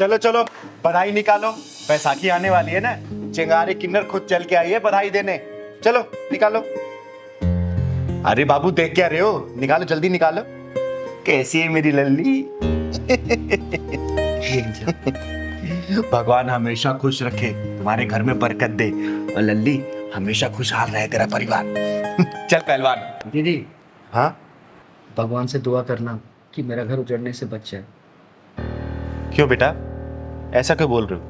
चलो चलो बधाई निकालो, बैसाखी आने वाली है ना। चिंगारी किन्नर खुद चल के आई है बधाई देने। चलो निकालो। अरे बाबू देख क्या रहे हो, निकालो जल्दी निकालो। कैसी है मेरी लल्ली? भगवान हमेशा खुश रखे, तुम्हारे घर में बरकत दे, और लल्ली हमेशा खुशहाल रहे तेरा परिवार। चल पहलवान। दीदी, हाँ भगवान से दुआ करना कि मेरा घर उजड़ने से बच जाए। क्यों बेटा, ऐसा क्यों बोल रहे हो?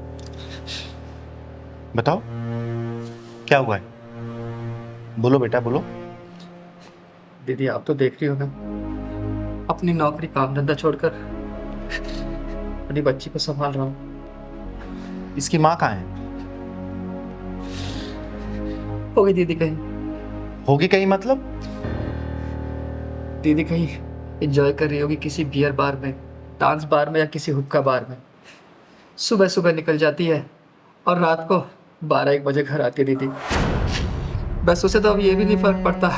बताओ क्या हुआ है, बोलो बेटा बोलो। दीदी आप तो देख रही हो ना, अपनी नौकरी काम धंधा छोड़कर अपनी बच्ची को संभाल रहा हूँ। इसकी माँ कहाँ है? होगी दीदी कहीं, होगी कहीं मतलब? दीदी कहीं एंजॉय कर रही होगी किसी बियर बार में, डांस बार में, या किसी हुक्का बार में। सुबह सुबह निकल जाती है और रात को 12-1 बजे घर आती है दीदी। बस उसे तो अब ये भी नहीं फर्क पड़ता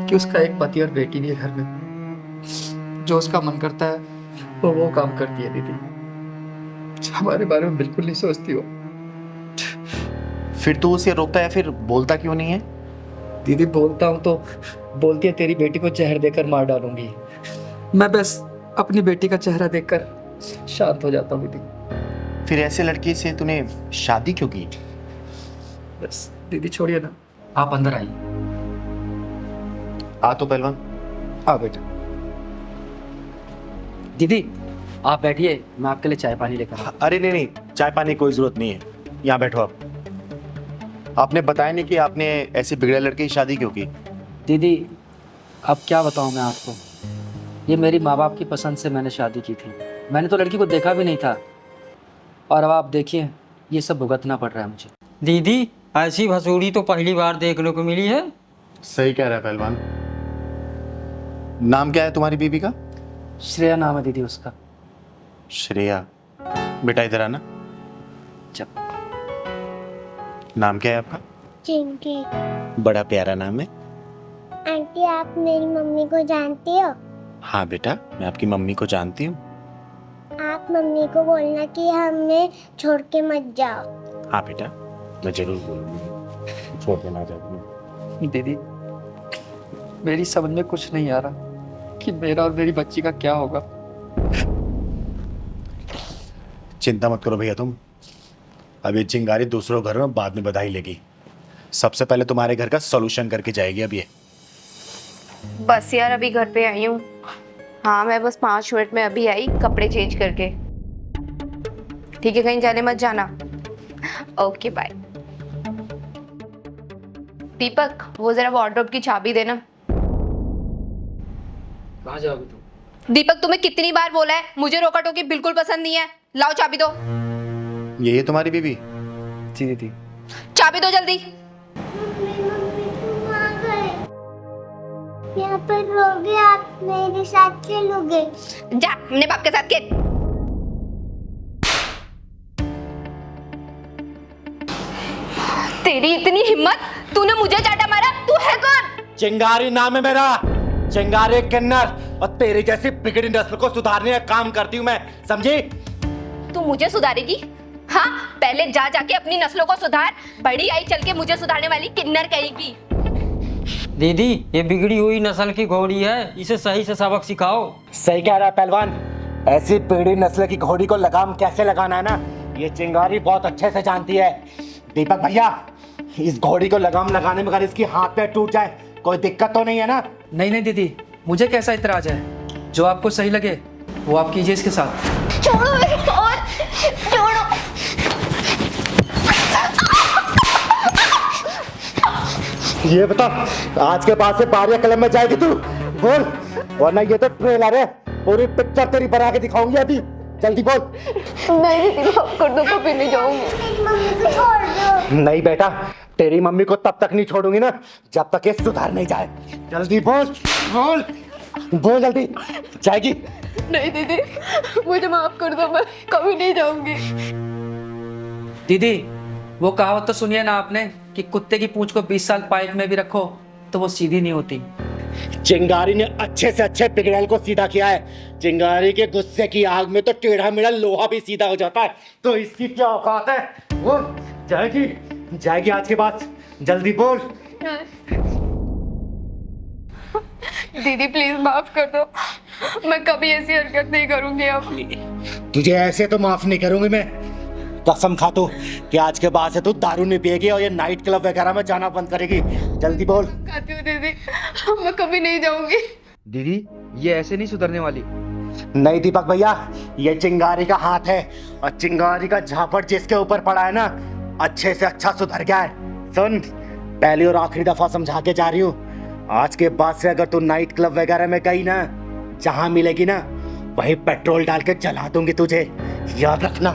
कि उसका एक पति और बेटी भी है घर में। जो उसका मन करता है वो काम करती है दीदी। हमारे बारे में बिल्कुल नहीं सोचती हो। फिर तू उसे रोकता या फिर बोलता क्यों नहीं है? दीदी बोलता हूँ तो बोलती है तेरी बेटी को जहर देकर मार डालूंगी। मैं बस अपनी बेटी का चेहरा देखकर शांत हो जाता हूँ दीदी। फिर ऐसे लड़की से तूने शादी क्यों की? बस दीदी छोड़िए ना, आप अंदर आइए। आ तो पहलवान। आ बेटा। दीदी आप बैठिए, मैं आपके लिए चाय पानी लेकर आता अरे नहीं नहीं, चाय पानी की कोई जरूरत नहीं है, यहाँ बैठो आप। आपने बताया नहीं कि आपने ऐसी बिगड़े लड़के की शादी क्यों की? हूँ। दीदी अब क्या बताऊँ मैं आपको, ये मेरी माँ बाप की पसंद से मैंने शादी की थी। मैंने तो लड़की को देखा भी नहीं था, और अब आप देखिए ये सब भुगतना पड़ रहा है मुझे। दीदी ऐसी भसूड़ी तो पहली बार देखने को मिली है। सही कह रहा है पहलवान। नाम क्या है तुम्हारी बीबी का? श्रेया नाम है दीदी उसका। श्रेया। बेटा इधर आना। जब नाम क्या है आपका? चिंकी। बड़ा प्यारा नाम है। आंटी आप मेरी मम्मी को जानती हो? हाँ बेटा, मैं आपकी मम्मी को जानती हूँ। आप मम्मी को बोलना कि हमें छोड़ के मत जाओ। हाँ बेटा, मैं जरूर बोलूँगी, छोड़ के ना जाऊँ। दीदी मेरी समझ में कुछ नहीं आ रहा कि मेरा और मेरी बच्ची का क्या होगा। चिंता मत करो भैया तुम, अभी चिंगारी दूसरों घर में बाद में बधाई लेगी। सबसे पहले तुम्हारे घर का सॉल्यूशन करके जाएगी अब ये। बस यार अभी घर पे आई हूँ। हाँ मैं बस 5 मिनट में अभी आई, कपड़े चेंज करके। ठीक है, कहीं जाने मत जाना। Okay bye. दीपक वो जरा वार्डरोब की चाबी देना। कहाँ जाओगी तुम? दीपक तुम्हें कितनी बार बोला है, मुझे रोका टोकी बिल्कुल पसंद नहीं है। लाओ चाबी दो। ये तुम्हारी बीबी? जी दीदी। चाबी दो जल्दी। मम्मी तुम आ गए। यहाँ पर रहोगे आप, मेरे साथ चलोगे? जा अपने बाप के साथ खेल। तेरी इतनी हिम्मत, तूने मुझे चाटा मारा? तू है कौन? चिंगारी नाम है मेरा, चिंगारी किन्नर, और तेरे जैसी बिगड़ी नस्ल को सुधारने का काम करती हूँ मैं, समझी? तू मुझे सुधारेगी? हाँ पहले जा जाके अपनी नस्लों को सुधार। बड़ी आई चल के मुझे सुधारने वाली किन्नर कहेगी। दीदी ये बिगड़ी हुई नस्ल की घोड़ी है, इसे सही से सबक सिखाओ। सही कह रहा है पहलवान, ऐसी बिगड़ी नस्ल की घोड़ी को लगाम कैसे लगाना है ना, ये चिंगारी बहुत अच्छे से जानती है। दीपक भैया, इस घोड़ी को लगाम लगाने में अगर इसकी हाथ पैर टूट जाए कोई दिक्कत तो नहीं है ना? नहीं नहीं दीदी, मुझे कैसा इतराज है, जो आपको सही लगे वो आप कीजिए इसके साथ। छोड़ो मेरे को और छोड़ो। ये बता, आज के बाद से बारिया कलम में जाएगी तू? बोल, वरना ये तो ट्रेलर है, पूरी पिक्चर तेरी बना के दिखाऊंगी अभी, जल्दी बोल। नहीं दीदी माफ कर दो, कभी नहीं जाऊंगी। मेरी मम्मी को छोड़ दो। नहीं बेटा, तेरी मम्मी को तब तक नहीं छोड़ूंगी ना जब तक ये सुधार नहीं जाए। जल्दी बोल बोल बोल, जल्दी। जाएगी? नहीं दीदी मुझे माफ कर दो, मैं कभी नहीं जाऊंगी। दीदी वो कहावत तो सुनिए ना आपने कि कुत्ते की पूंछ को 20 साल पाइप में भी रखो तो वो सीधी नहीं होती। चिंगारी ने अच्छे से अच्छे पिघल को सीधा किया है। चिंगारी के गुस्से की आग में तो टेढ़ा मेढ़ा लोहा भी सीधा हो जाता है। तो इसकी क्या औकात है? वो जाएगी जाएगी आज के बाद, जल्दी बोल। दीदी प्लीज माफ कर दो, मैं कभी ऐसी हरकत नहीं करूंगी अब। तुझे ऐसे तो माफ नहीं करूंगी मैं। कसम खा तू कि आज के बाद से तू दारू नहीं पिएगी और ये नाइट क्लब वगैरह में जाना बंद करेगी। जल्दी बोल। खाती हूँ दीदी, मैं कभी नहीं जाऊंगी। दीदी ये ऐसे नहीं सुधरने वाली। नहीं दीपक भैया, ये चिंगारी का हाथ है और चिंगारी का झापड़ जिसके ऊपर पड़ा है ना, अच्छे से अच्छा सुधर गया है। सुन, पहली और आखिरी दफा समझा के जा रही हूँ, आज के बाद से अगर तू नाइट क्लब वगैरह में गई ना, जहां मिलेगी ना वहीं पेट्रोल डाल के जला दूंगी तुझे, याद रखना।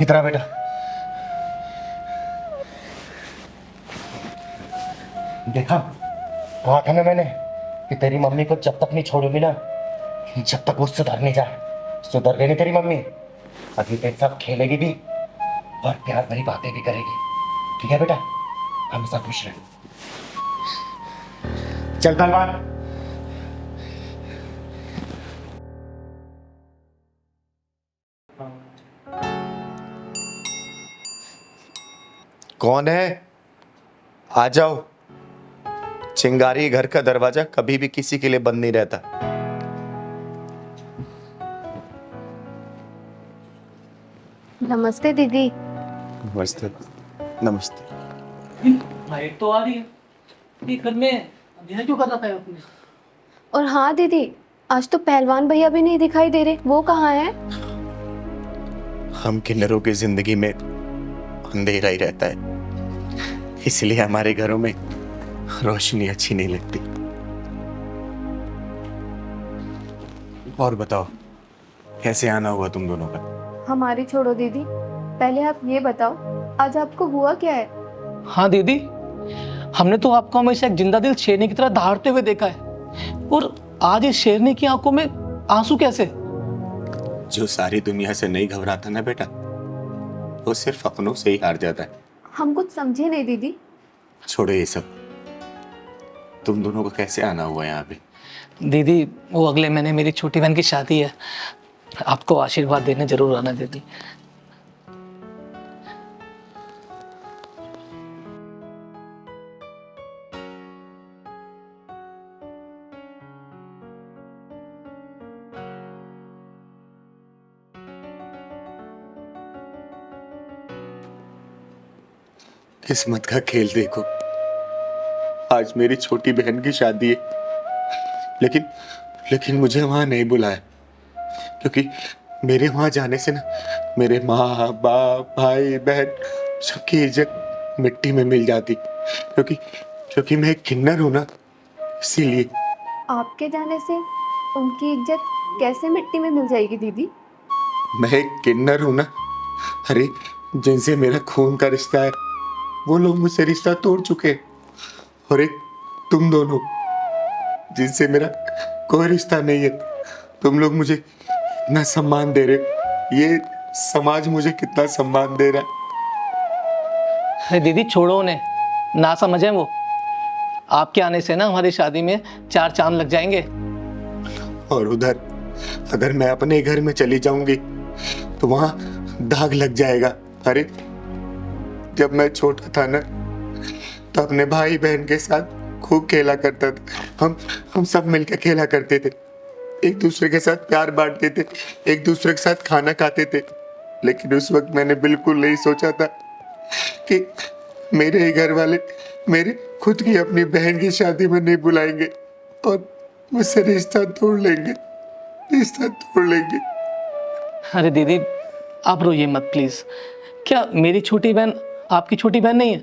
इधर आ बेटा। देखा कहा था ना मैंने कि तेरी मम्मी को जब तक नहीं छोड़ूंगी ना, जब तक वो सुधर नहीं जाए। सुधर गई नहीं तेरी मम्मी, अभी तेरे साथ खेलेगी भी और प्यार भरी बातें भी करेगी। ठीक है बेटा, हमेशा खुश रहे। चल पहलवान। कौन है? आ जाओ। चिंगारी घर का दरवाजा कभी भी किसी के लिए बंद नहीं रहता। नमस्ते दीदी। नमस्ते। नमस्ते। लाइट तो आ रही है, ये घर में अंधेरा क्यों कर रखा है आपने? और हाँ दीदी, आज तो पहलवान भैया भी नहीं दिखाई दे रहे, वो कहाँ है? हम किन्नरों की जिंदगी में अंधेरा ही रहता है, इसलिए हमारे घरों में रोशनी अच्छी नहीं लगती। और बताओ, कैसे आना हुआ तुम दोनों का? हमारी छोड़ो दीदी, पहले आप ये बताओ आज आपको हुआ क्या है? हाँ दीदी, हमने तो आपको हमेशा एक जिंदा दिल शेरनी की तरह दहाड़ते हुए देखा है, और आज इस शेरनी की आंखों में आंसू कैसे? जो सारी दुनिया से नहीं घबराता ना बेटा, वो सिर्फ अपनों से ही हार जाता है। हम कुछ समझे नहीं दीदी। छोड़ो ये सब, तुम दोनों को कैसे आना हुआ यहाँ पे? दीदी वो अगले महीने मेरी छोटी बहन की शादी है, आपको आशीर्वाद देने जरूर आना दीदी। किस्मत का खेल देखो, आज मेरी छोटी बहन की शादी है, लेकिन मुझे वहां नहीं बुलाया, क्योंकि मेरे वहां जाने से ना मेरे माँ बाप भाई बहन सबकी इज्जत मिट्टी में मिल जाती, क्योंकि मैं एक किन्नर हूं ना, इसीलिए। आपके जाने से उनकी इज्जत कैसे मिट्टी में मिल जाएगी दीदी? मैं एक किन्नर हूं ना। अरे जिनसे मेरा खून का रिश्ता है, वो लोग मुझसे रिश्ता तोड़ चुके हैं, और एक तुम दोनों जिनसे मेरा कोई रिश्ता नहीं है, तुम लोग मुझे इतना सम्मान दे रहे हो। ये समाज मुझे कितना सम्मान दे रहा है। अरे दीदी छोड़ो उन्हें, ना समझे वो। आपके आने से ना हमारी शादी में 4 चांद लग जाएंगे। और उधर अगर मैं अपने घर में चली जाऊंगी तो वहां दाग लग जाएगा। अरे जब मैं छोटा था ना, तो अपने भाई बहन के साथ खूब खेला करता था। हम सब मिलकर खेला करते थे, एक दूसरे के साथ प्यार बांटते थे, एक दूसरे के साथ खाना खाते थे। लेकिन उस वक्त मैंने बिल्कुल नहीं सोचा था कि मेरे ही घर वाले मेरे खुद की अपनी बहन की शादी में नहीं बुलाएंगे और मुझसे रिश्ता तोड़ लेंगे, रिश्ता तोड़ लेंगे। अरे दीदी आप रोइए मत प्लीज। क्या मेरी छोटी बहन आपकी छोटी बहन नहीं है?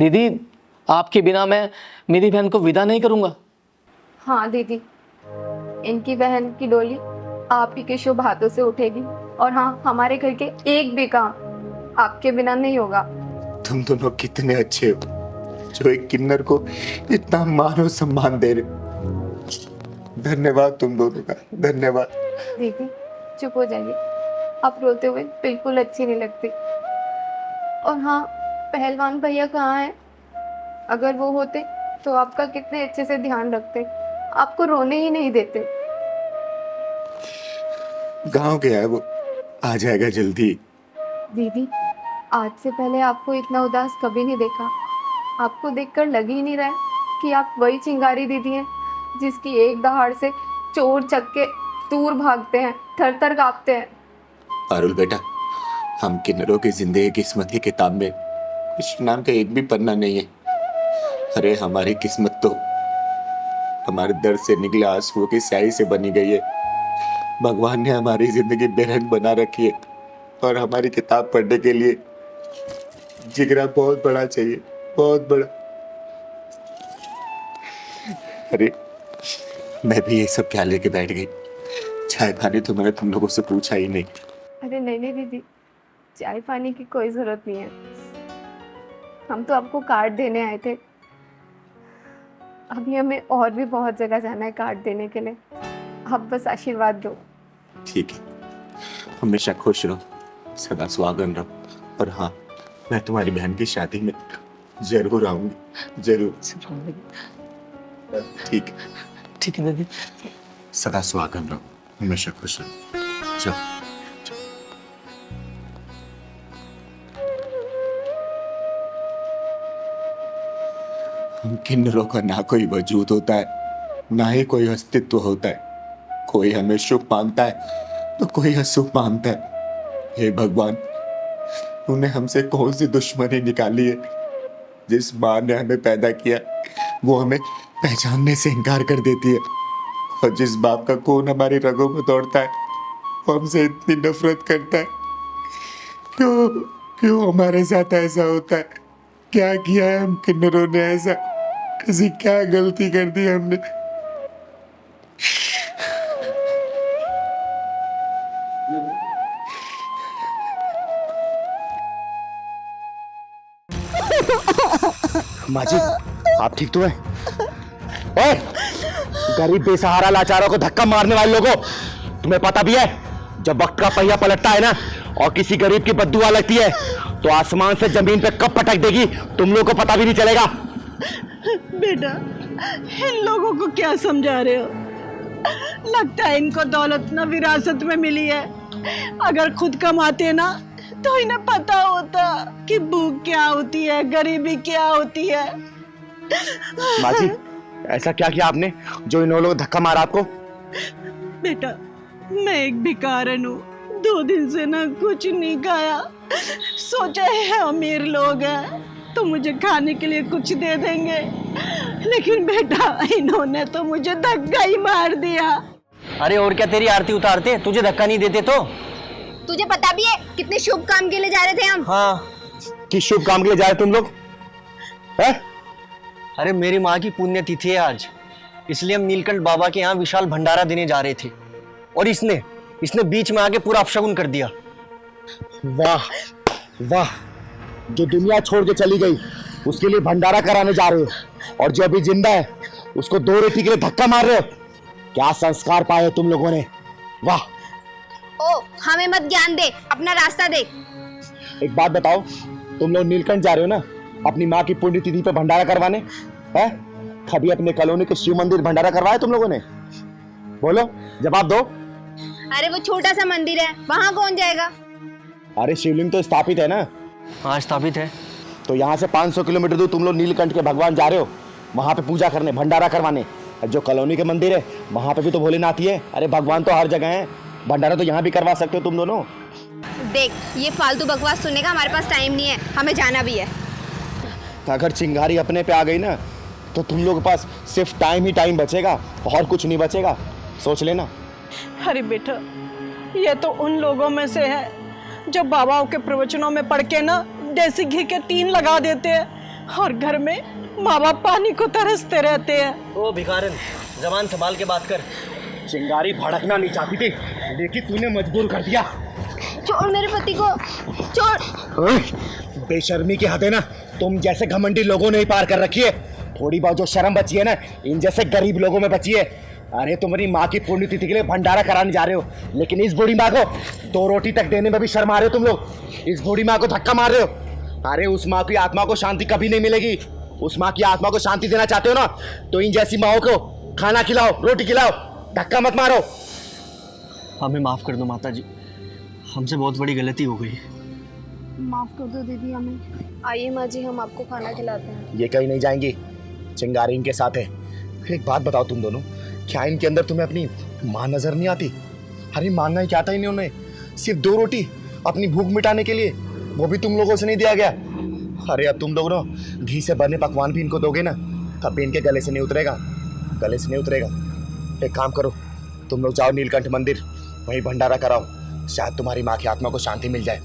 दीदी आपके बिना मैं मेरी बहन को विदा नहीं करूंगा। हाँ दीदी, इनकी बहन की डोली आप ही के शुभ हाथों से उठेगी, और हाँ हमारे घर के एक भी काम आपके बिना नहीं होगा। तुम दोनों कितने अच्छे हो, जो एक किन्नर को इतना मान और सम्मान दे रहे। धन्यवाद तुम दोनों का, धन्यवाद। दीदी चुप हो जाइए, आप रोते हुए बिल्कुल अच्छी नहीं लगती। और हाँ, पहलवान भैया कहाँ हैं? अगर वो होते तो आपका कितने अच्छे से ध्यान रखते, आपको रोने ही नहीं देते। गांव गया है वो, आ जाएगा जल्दी। दीदी, आज से पहले आपको इतना उदास कभी नहीं देखा। आपको देखकर लग ही नहीं रहा है कि आप वही चिंगारी दीदी हैं जिसकी एक दहाड़ से चोर चक्के दूर भागते हैं, थर थर कांपते हैं। पारुल बेटा, हम किन्नरों की जिंदगी किस्मत की किताब में कुछ नाम का एक भी पन्ना नहीं है। अरे हमारी किस्मत तो हमारे दर्द से निकले आंसुओं की स्याही से बनी गई है। भगवान ने हमारी जिंदगी बेरंग बना रखी है और हमारी किताब पढ़ने के लिए जिगरा बहुत बड़ा चाहिए, बहुत बड़ा। अरे मैं भी ये सब क्या लेके बैठ गई। चाय पानी तो मैंने तुम लोगों से पूछा ही नहीं। अरे नहीं दीदी, चाय पानी की कोई ज़रूरत नहीं है। हम तो आपको कार्ड देने आए थे। अभी हमें और भी बहुत जगह जाना है कार्ड देने के लिए। आप बस आशीर्वाद दो। ठीक है, हमेशा खुश रहो, सदा सुहागन रहो। और हाँ, मैं तुम्हारी बहन की शादी में जरूर आऊंगी, जरूर। ठीक ठीक है दीदी। सदा सुहागन रहो, हमेशा खुश रहो। चलो। हम किन्नरों का ना कोई वजूद होता है, ना ही कोई अस्तित्व होता है। कोई हमें शुभ मानता है तो कोई अशुभ मानता है। हे भगवान, तूने हमसे कौन सी दुश्मनी निकाली है? जिस माँ ने हमें पैदा किया वो हमें पहचानने से इनकार कर देती है, और जिस बाप का खून हमारी रगों में दौड़ता है वो हमसे इतनी नफरत करता है। क्यों क्यों हमारे साथ ऐसा होता है? क्या किया है हम किन्नरों ने ऐसा? ऐसी क्या गलती कर दी हमने? माँ जी, आप ठीक तो हैं? ओए, गरीब बेसहारा लाचारों को धक्का मारने वाले लोगों, तुम्हें पता भी है जब वक्त का पहिया पलटता है ना और किसी गरीब की बद्दुआ लगती है तो आसमान से जमीन पे कब पटक देगी तुम लोगों को पता भी नहीं चलेगा। बेटा, इन लोगों को क्या समझा रहे हो? लगता है इनको दौलत ना विरासत में मिली है। अगर खुद कमाते ना तो इन्हें पता होता कि भूख क्या होती है, गरीबी क्या होती है। माँ जी, ऐसा क्या किया आपने जो इन लोगों धक्का मारा आपको? बेटा, मैं एक भिखारन हूँ, 2 दिन से ना कुछ नहीं खाया। सोचा है अमीर लोग हैं तो मुझे खाने के लिए कुछ दे देंगे, लेकिन बेटा इन्होंने तो मुझे धक्का ही मार दिया। अरे और क्या, तेरी आरती उतारते तुझे धक्का नहीं देते तो? तुझे पता भी है कितने शुभ काम के लिए जा रहे थे हम? हाँ। किस शुभ काम के लिए जा रहे तुम लोग? हैं? अरे मेरी माँ की पुण्यतिथि है आज, इसलिए हम नीलकंठ बाबा के यहाँ विशाल भंडारा देने जा रहे थे और इसने बीच में आके पूरा अपशगुन कर दिया। वाह वाह, जो दुनिया छोड़ के चली गई उसके लिए भंडारा कराने जा रहे हो और जो अभी जिंदा है उसको 2 रोटी के लिए धक्का मार रहे हो। क्या संस्कार पाए तुम लोगों ने? वाह। ओ, हमें मत ज्ञान दे, अपना रास्ता दे। एक बात बताओ, तुम लोग नीलकंठ जा रहे हो ना अपनी माँ की पुण्यतिथि पे भंडारा करवाने? हैं? कभी अपने कॉलोनी के शिव मंदिर भंडारा करवाया तुम लोगों ने? बोलो, जवाब दो। अरे वो छोटा सा मंदिर है, वहाँ कौन जाएगा? अरे शिवलिंग तो स्थापित है ना। हाँ स्थापित है। तो यहाँ से 500 किलोमीटर दूर तुम लोग नीलकंठ के भगवान जा रहे हो वहां पे पूजा करने, भंडारा करवाने। जो कॉलोनी के मंदिर है वहां पे भी तो भोलेनाथ ही है। अरे भगवान तो हर जगह है, भंडारा तो यहाँ भी करवा सकते हो तुम दोनों। देख, ये फालतू बकवास सुनने का हमारे पास टाइम नहीं है, हमें जाना भी है। अगर चिंगारी अपने पे आ गई ना तो तुम लोग के पास सिर्फ टाइम ही टाइम बचेगा और कुछ नहीं बचेगा, सोच लेना। अरे बेटा, ये तो उन लोगों में से है जो बाबाओं के प्रवचनों में पढ़ के ना देसी घी के 3 लगा देते हैं और घर में माँ बाप पानी को तरसते रहते हैं। ओ भिखारन, जबान संभाल के बात कर। चिंगारी भड़कना नहीं चाहती थी लेकिन तूने मजबूर कर दिया। छोड़ मेरे पति को, छोड़। बेशर्मी की हद है ना, तुम जैसे घमंडी लोगों ने ही पार कर रखी है। थोड़ी बहुत जो शर्म बची है ना इन जैसे गरीब लोगों में बची है। अरे तुम्हारी माँ की पुण्यतिथि के लिए भंडारा कराने जा रहे हो लेकिन इस बूढ़ी माँ को 2 रोटी तक देने में भी शर्मा रहे हो तुम लोग। इस बूढ़ी माँ को धक्का मार रहे हो। अरे उस माँ की आत्मा को शांति कभी नहीं मिलेगी। उस माँ की आत्मा को शांति देना चाहते हो ना, तो इन जैसी माओ को खाना खिलाओ, रोटी खिलाओ, धक्का मत मारो। हमें माफ कर दो माता जी, हमसे बहुत बड़ी गलती हो गई। माफ कर दो दीदी हमें। आइए माँ जी, हम आपको खाना खिलाते हैं। ये कहीं नहीं जाएंगी, चिंगारी इनके साथ है। एक बात बताओ तुम दोनों, क्या इनके अंदर तुम्हें अपनी माँ नजर नहीं आती? अरे मांगना ही क्या था इन्होंने, सिर्फ 2 रोटी अपनी भूख मिटाने के लिए, वो भी तुम लोगों से नहीं दिया गया। अरे अब तुम लोग ना घी से बने पकवान भी इनको दोगे ना, तब भी इनके गले से नहीं उतरेगा, गले से नहीं उतरेगा। एक काम करो, तुम लोग जाओ नीलकंठ मंदिर, वहीं भंडारा कराओ, शायद तुम्हारी माँ की आत्मा को शांति मिल जाए।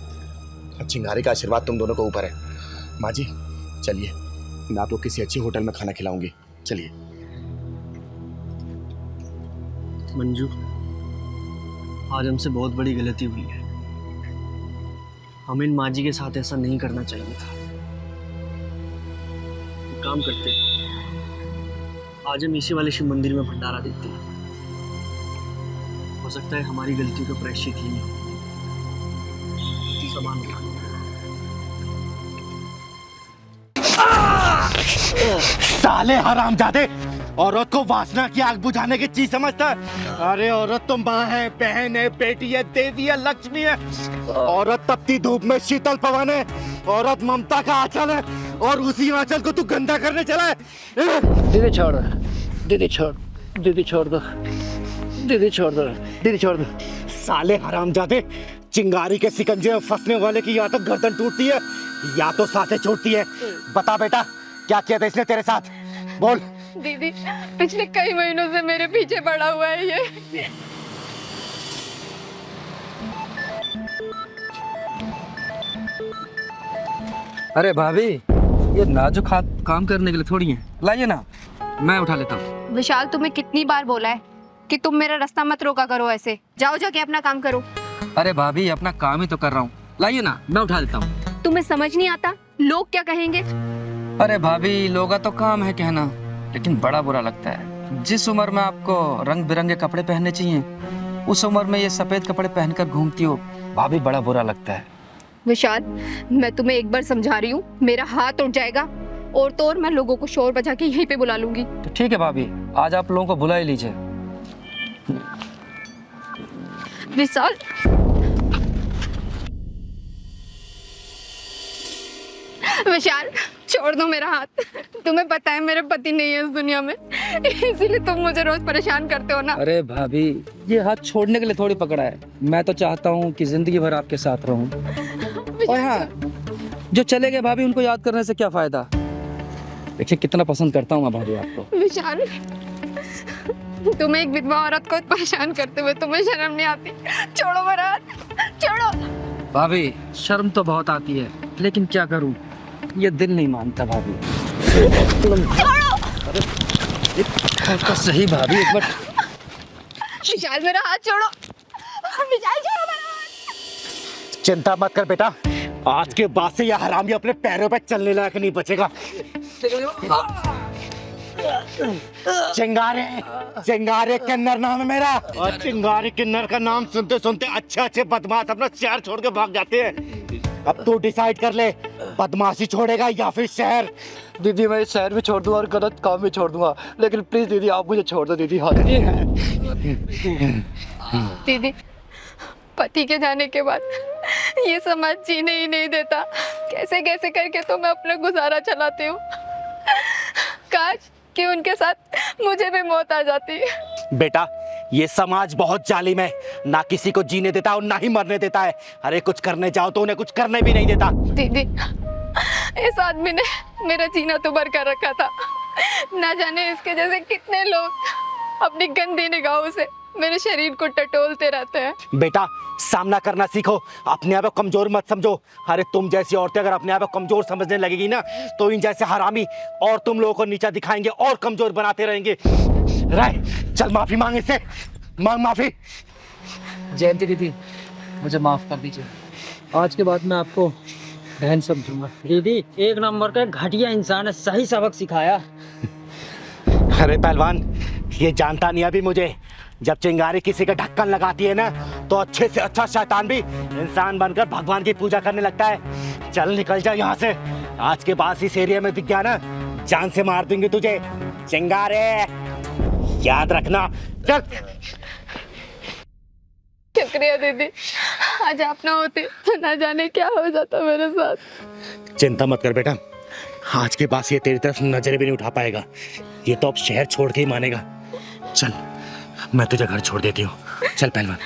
और चिंगारी का आशीर्वाद तुम दोनों को ऊपर है। माँ जी चलिए, मैं आपको किसी अच्छी होटल में खाना खिलाऊंगी, चलिए। मंजू, आज हमसे बहुत बड़ी गलती हुई है। हमें इन माँ जी के साथ ऐसा नहीं करना चाहिए था। एक काम करते हैं, आज हम इसी वाले शिव मंदिर में भंडारा देते हैं। हो सकता है हमारी गलतियों का प्रायश्चित ही नहीं हो। सामान उठा। साले हरामजादे, औरत को वासना की आग बुझाने की चीज समझता है? अरे औरत तो माँ है, बहन है, बेटी है, देवी है, लक्ष्मी है। औरत तपती धूप में शीतल पवन है। औरत ममता का आंचल है, और उसी आंचल को तू गंदा करने चला है। दीदी छोड़ दो, दीदी छोड़, दीदी छोड़ दो, दीदी छोड़ दो, दीदी छोड़ दो। साले हरामजादे, चिंगारी के सिकंजे में फंसने वाले की या तो गर्दन टूटती है या तो सांसें छूटती है। बता बेटा, क्या किया था इसने तेरे साथ? बोल। दीदी पिछले कई महीनों से मेरे पीछे पड़ा हुआ है ये। अरे भाभी, ये नाजुक हाथ काम करने के लिए थोड़ी है, लाइए ना, मैं उठा लेता हूँ। विशाल, तुम्हें कितनी बार बोला है कि तुम मेरा रास्ता मत रोका करो ऐसे। जाओ जाके अपना काम करो। अरे भाभी, अपना काम ही तो कर रहा हूँ, लाइए ना, मैं उठा लेता हूँ। तुम्हें समझ नहीं आता लोग क्या कहेंगे? अरे भाभी, लोगों का तो काम है कहना, लेकिन बड़ा बुरा लगता है। जिस उम्र में आपको रंग बिरंगे कपड़े पहनने चाहिए, उस उम्र में ये सफेद कपड़े पहनकर घूमती हो, भाभी बड़ा बुरा लगता है। विशाल, मैं तुम्हें एक बार समझा रही हूँ, मेरा हाथ उठ जाएगा और तो और मैं लोगों को शोर बजा के यहीं पे बुला लूंगी। तो ठीक है भाभी, आज आप लोगों को बुला ही लीजिए। विशाल, विशाल छोड़ दो मेरा हाथ। तुम्हें पता है मेरे पति नहीं है इस दुनिया में, इसीलिए तुम मुझे रोज परेशान करते हो ना। अरे भाभी, ये हाथ छोड़ने के लिए थोड़ी पकड़ा है, मैं तो चाहता हूँ कि जिंदगी भर आपके साथ रहूं। और हाँ, जो चले गए भाभी, उनको याद करने से क्या फायदा। देखिए कितना पसंद करता हूँ मैं भाभी आपको। विशाल, तुम्हें एक विधवा औरत को परेशान करते हुए तुम्हें शर्म नहीं आती? छोड़ो मेरा हाथ, छोड़ो। भाभी, शर्म तो बहुत आती है, लेकिन क्या करूँ, ये दिल नहीं मानता भाभी। तो सही भाभी, एक बार। विशाल मेरा हाथ छोड़ो, विशाल छोड़ो मेरा हाथ। चिंता मत कर बेटा, आज के बाद से यह हरामी अपने पैरों पे चलने लायक नहीं बचेगा। चिंगारे, चिंगारे किन्नर नाम है मेरा, और चिंगारी किन्नर का नाम सुनते सुनते अच्छे अच्छे बदमाश अपना शहर छोड़ के भाग जाते हैं। अब तू डिसाइड कर ले, बदमाशी छोड़ेगा या फिर शहर। दीदी, मैं शहर भी छोड़ दूंगा और गलत काम भी छोड़ दूंगा, लेकिन प्लीज दीदी आप मुझे छोड़ दो दीदी। हाँ दीदी, पति के जाने के बाद ये समाज जीने ही नहीं देता। कैसे कैसे करके तो मैं अपना गुजारा चलाती हूँ। काश कि उनके साथ मुझे भी मौत आ जाती। बेटा, ये समाज बहुत जालिम है, ना किसी को जीने देता और ना ही मरने देता है। अरे कुछ करने जाओ तो उन्हें कुछ करने भी नहीं देता। दीदी, इस आदमी ने मेरा जीना तो भर कर रखा था। ना जाने इसके जैसे कितने लोग अपनी गंदी निगाहों से मेरे शरीर को टटोलते रहते हैं। बेटा, सामना करना सीखो, अपने आप को कमजोर मत समझो। अरे तुम जैसी औरतें अगर अपने आप को कमजोर समझने लगेगी ना, तो इन जैसे हरामी और तुम लोगों को नीचा दिखाएंगे और कमजोर बनाते रहेंगे। राय, चल माफी मांग इससे, मांग माफी। जयंती दीदी, मुझे माफ कर दीजिए, आज के बाद मैं आपको बहन समझूंगा। दीदी एक नंबर का घटिया इंसान है, सही सबक सिखाया। अरे पहलवान, ये जानता नहीं अभी मुझे, जब चिंगारी किसी का ढक्कन लगाती है ना तो अच्छे से अच्छा शैतान भी इंसान बनकर भगवान की पूजा करने लगता है। चल निकल जा यहाँ से, आज के बाद इस एरिया में दिख गया ना जान से मार देंगे तुझे। चिंगारे याद रखना, चल। शुक्रिया दीदी, आज आप ना होते तो ना जाने क्या हो जाता मेरे साथ। चिंता मत कर बेटा, आज के बाद ये तेरी तरफ नजर भी नहीं उठा पाएगा। ये तो अब शहर छोड़ के ही मानेगा। चल मैं तुझे घर छोड़ देती हूँ, चल पहलवान।